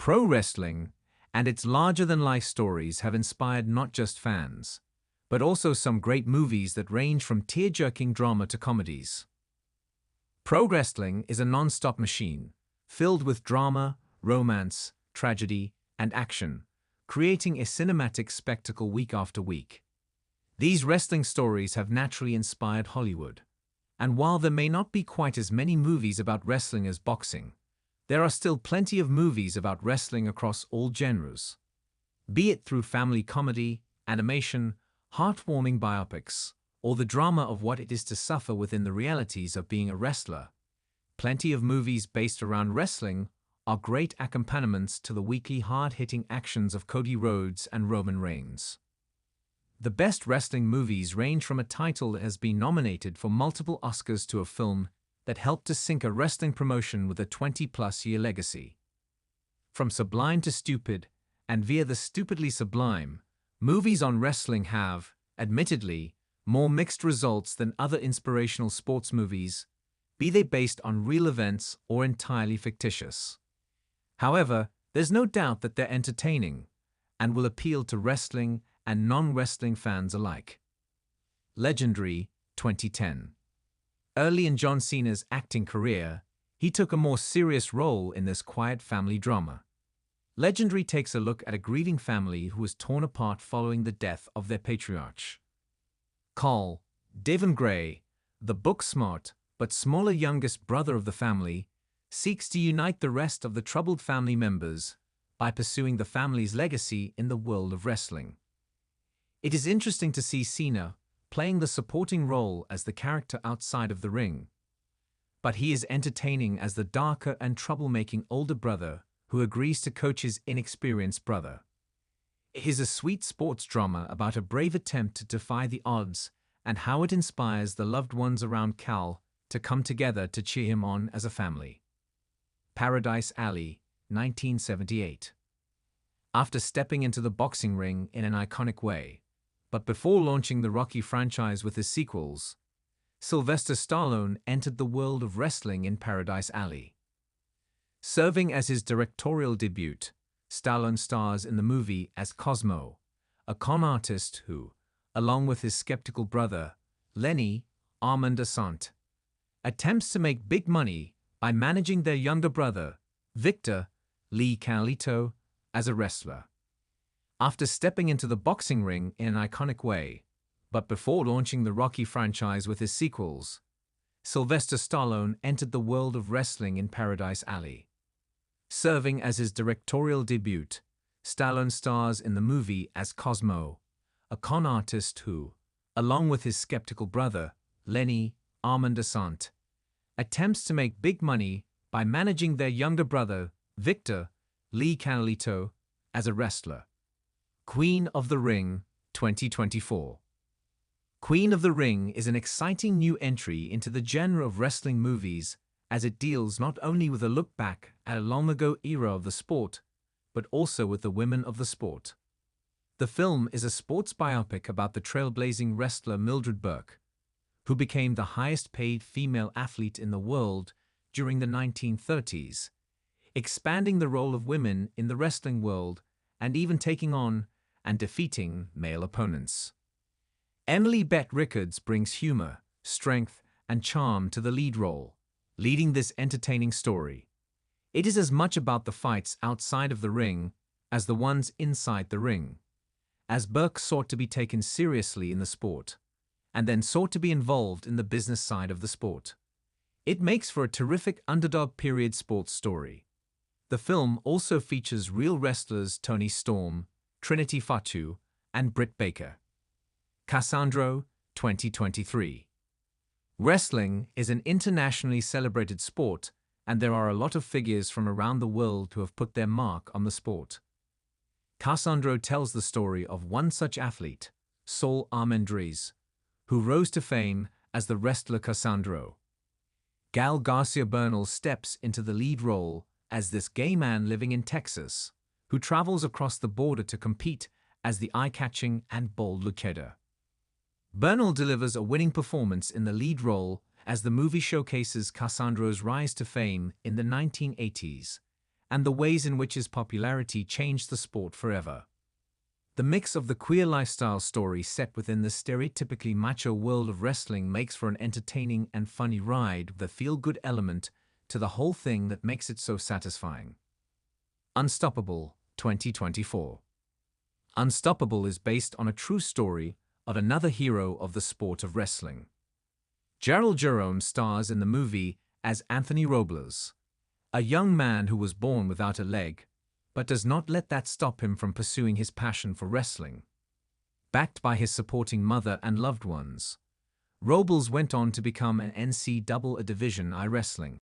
Pro wrestling and its larger-than-life stories have inspired not just fans, but also some great movies that range from tear-jerking drama to comedies. Pro wrestling is a non-stop machine, filled with drama, romance, tragedy, and action, creating a cinematic spectacle week after week. These wrestling stories have naturally inspired Hollywood, and while there may not be quite as many movies about wrestling as boxing, there are still plenty of movies about wrestling across all genres. Be it through family comedy, animation, heartwarming biopics, or the drama of what it is to suffer within the realities of being a wrestler, plenty of movies based around wrestling are great accompaniments to the weekly hard-hitting actions of Cody Rhodes and Roman Reigns. The best wrestling movies range from a title that has been nominated for multiple Oscars to a film that helped to sink a wrestling promotion with a 20-plus-year legacy. From sublime to stupid, and via the stupidly sublime, movies on wrestling have, admittedly, more mixed results than other inspirational sports movies, be they based on real events or entirely fictitious. However, there's no doubt that they're entertaining and will appeal to wrestling and non-wrestling fans alike. Legendary, 2010. Early in John Cena's acting career, he took a more serious role in this quiet family drama. Legendary takes a look at a grieving family who was torn apart following the death of their patriarch. Carl, Devon Gray, the book-smart but smaller youngest brother of the family, seeks to unite the rest of the troubled family members by pursuing the family's legacy in the world of wrestling. It is interesting to see Cena playing the supporting role as the character outside of the ring, but he is entertaining as the darker and troublemaking older brother who agrees to coach his inexperienced brother. It is a sweet sports drama about a brave attempt to defy the odds and how it inspires the loved ones around Cal to come together to cheer him on as a family. Paradise Alley, 1978. After stepping into the boxing ring in an iconic way, but before launching the Rocky franchise with his sequels, Sylvester Stallone entered the world of wrestling in Paradise Alley. Serving as his directorial debut, Stallone stars in the movie as Cosmo, a con artist who, along with his skeptical brother, Lenny Armand Asante, attempts to make big money by managing their younger brother, Victor Lee Carlito, as a wrestler. After stepping into the boxing ring in an iconic way, but before launching the Rocky franchise with his sequels, Sylvester Stallone entered the world of wrestling in Paradise Alley. Serving as his directorial debut, Stallone stars in the movie as Cosmo, a con artist who, along with his skeptical brother, Lenny Armand Asante, attempts to make big money by managing their younger brother, Victor Lee Carlito, as a wrestler. Queen of the Ring, 2024. Queen of the Ring is an exciting new entry into the genre of wrestling movies as it deals not only with a look back at a long-ago era of the sport, but also with the women of the sport. The film is a sports biopic about the trailblazing wrestler Mildred Burke, who became the highest-paid female athlete in the world during the 1930s, expanding the role of women in the wrestling world and even taking on and defeating male opponents. Emily Bett Rickards brings humor, strength, and charm to the lead role, leading this entertaining story. It is as much about the fights outside of the ring as the ones inside the ring, as Burke sought to be taken seriously in the sport, and then sought to be involved in the business side of the sport. It makes for a terrific underdog period sports story. The film also features real wrestlers Toni Storm, Trinity Fatu, and Britt Baker. Cassandro, 2023. Wrestling is an internationally celebrated sport, and there are a lot of figures from around the world who have put their mark on the sport. Cassandro tells the story of one such athlete, Saul Armendariz, who rose to fame as the wrestler Cassandro. Gal Garcia Bernal steps into the lead role as this gay man living in Texas, who travels across the border to compete as the eye-catching and bold luchador. Bernal delivers a winning performance in the lead role as the movie showcases Cassandro's rise to fame in the 1980s and the ways in which his popularity changed the sport forever. The mix of the queer lifestyle story set within the stereotypically macho world of wrestling makes for an entertaining and funny ride with a feel-good element to the whole thing that makes it so satisfying. Unstoppable, 2024. Unstoppable is based on a true story of another hero of the sport of wrestling. Gerald Jerome stars in the movie as Anthony Robles, a young man who was born without a leg, but does not let that stop him from pursuing his passion for wrestling. Backed by his supporting mother and loved ones, Robles went on to become an NCAA Division I wrestling